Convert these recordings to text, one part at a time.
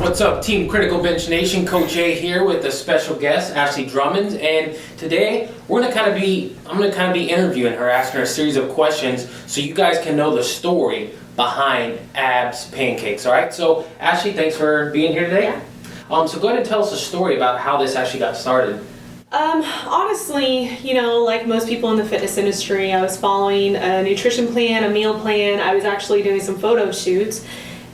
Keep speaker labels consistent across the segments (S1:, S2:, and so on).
S1: What's up, Team Critical Bench Nation? Coach A here with a special guest, Ashley Drummonds, and today I'm gonna kind of be interviewing her, asking her a series of questions so you guys can know the story behind Abs Pancakes. All right, so Ashley, thanks for being here today.
S2: Yeah.
S1: So go ahead and tell us a story about how this actually got started.
S2: Honestly, like most people in the fitness industry, I was following a nutrition plan, a meal plan. I was actually doing some photo shoots,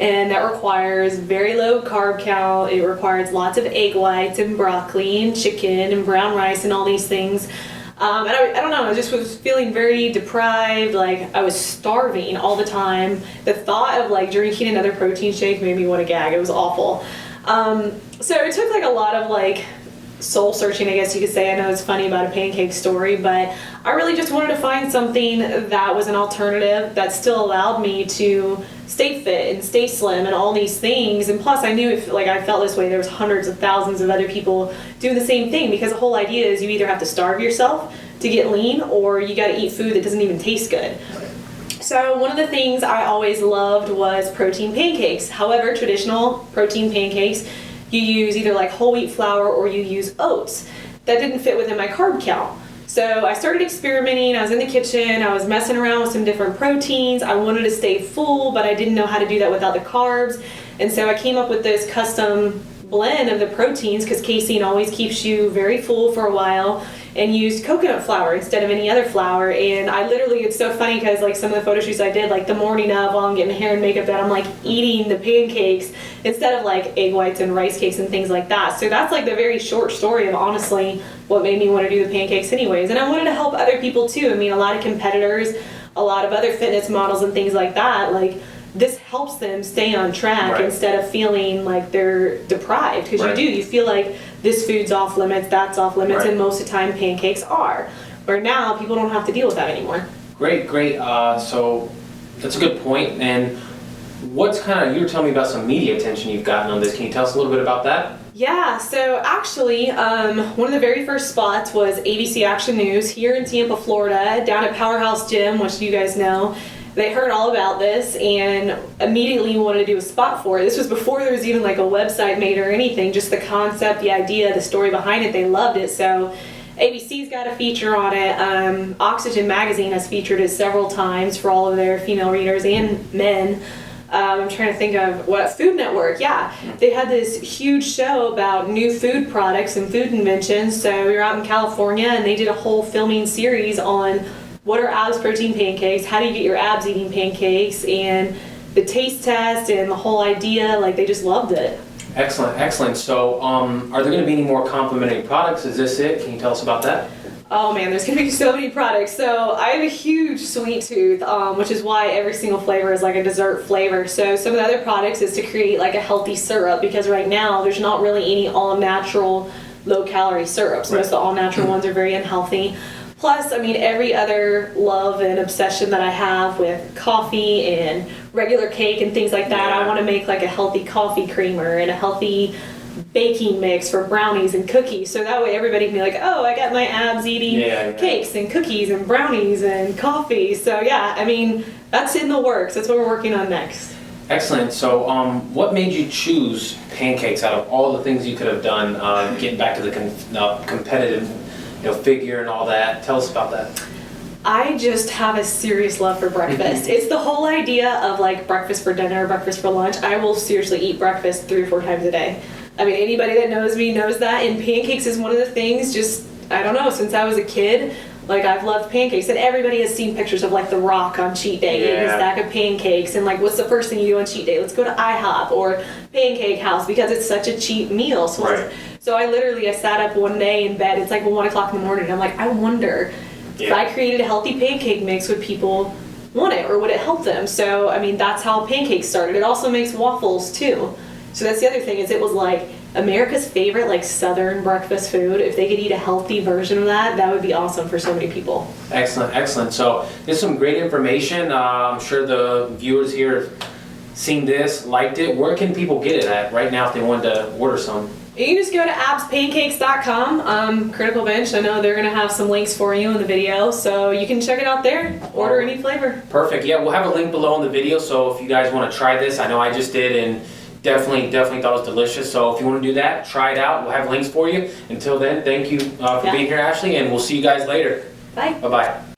S2: and that requires very low carb count. It requires lots of egg whites and broccoli and chicken and brown rice and all these things. And I don't know, I just was feeling very deprived, like I was starving all the time. The thought of like drinking another protein shake made me want to gag. It was awful. So it took like a lot of like soul searching, I guess you could say. I know it's funny about a pancake story, but I really just wanted to find something that was an alternative that still allowed me to stay fit and stay slim and all these things. And plus I knew if like I felt this way, there was hundreds of thousands of other people doing the same thing, because the whole idea is you either have to starve yourself to get lean or you got to eat food that doesn't even taste good. So one of the things I always loved was protein pancakes. However, traditional protein pancakes, you use either like whole wheat flour or you use oats. That didn't fit within my carb count. So I started experimenting. I was in the kitchen. I was messing around with some different proteins. I wanted to stay full, but I didn't know how to do that without the carbs. And so I came up with this custom blend of the proteins, because casein always keeps you very full for a while, and used coconut flour instead of any other flour. And I literally, it's so funny because like some of the photo shoots I did, like the morning of, while I'm getting hair and makeup done, I'm like eating the pancakes instead of like egg whites and rice cakes and things like that. So that's like the very short story of honestly what made me want to do the pancakes anyways. And I wanted to help other people too. I mean, a lot of competitors, a lot of other fitness models and things like that, like this helps them stay on track instead of feeling like they're deprived, because you feel like this food's off limits, that's off limits, and most of the time pancakes are. Where now people don't have to deal with that anymore. Great.
S1: So that's a good point. And what's you were telling me about some media attention you've gotten on this. Can you tell us a little bit about that?
S2: Yeah, so actually, one of the very first spots was ABC Action News here in Tampa, Florida, down at Powerhouse Gym, which you guys know. They heard all about this and immediately wanted to do a spot for it. This was before there was even like a website made or anything, just the concept, the idea, the story behind it. They loved it. So ABC's got a feature on it. Oxygen Magazine has featured it several times for all of their female readers and men. I'm trying to think of Food Network, yeah. They had this huge show about new food products and food inventions. So we were out in California and they did a whole filming series on what are Abs Protein Pancakes, how do you get your abs eating pancakes, and the taste test and the whole idea, like they just loved it.
S1: Excellent. So are there going to be any more complimentary products? Is this it? Can you tell us about that?
S2: Oh man, there's going to be so many products. So I have a huge sweet tooth, which is why every single flavor is like a dessert flavor. So some of the other products is to create like a healthy syrup, because right now there's not really any all-natural low-calorie syrups. Most of the all-natural ones are very unhealthy. Plus, I mean, every other love and obsession that I have with coffee and regular cake and things like that, I want to make like a healthy coffee creamer and a healthy baking mix for brownies and cookies. So that way everybody can be like, oh, I got my abs eating cakes and cookies and brownies and coffee. So yeah, I mean, that's in the works. That's what we're working on next.
S1: Excellent. So what made you choose pancakes out of all the things you could have done, getting back to the competitive figure and all that? Tell us about that.
S2: I just have a serious love for breakfast. It's the whole idea of like breakfast for dinner, breakfast for lunch. I will seriously eat breakfast 3 or 4 times a day. I mean, anybody that knows me knows that. And pancakes is one of the things, just, I don't know, since I was a kid, like I've loved pancakes. And everybody has seen pictures of like The Rock on cheat day eating a stack of pancakes. And like, what's the first thing you do on cheat day? Let's go to IHOP or Pancake House, because it's such a cheap meal. So I sat up one day in bed, it's like 1 o'clock in the morning, and I'm like, I wonder if I created a healthy pancake mix, would people want it, or would it help them? So, I mean, that's how pancakes started. It also makes waffles too. So that's the other thing, is it was like America's favorite like Southern breakfast food. If they could eat a healthy version of that, that would be awesome for so many people.
S1: Excellent. So there's some great information. I'm sure the viewers here have seen this, liked it. Where can people get it at right now if they wanted to order some?
S2: You can just go to abspancakes.com, Critical Bench. I know they're going to have some links for you in the video, so you can check it out there. Order any flavor.
S1: Perfect. Yeah, we'll have a link below in the video, so if you guys want to try this, I know I just did, and definitely thought it was delicious. So if you want to do that, try it out. We'll have links for you. Until then, thank you for being here, Ashley, and we'll see you guys later.
S2: Bye.
S1: Bye-bye.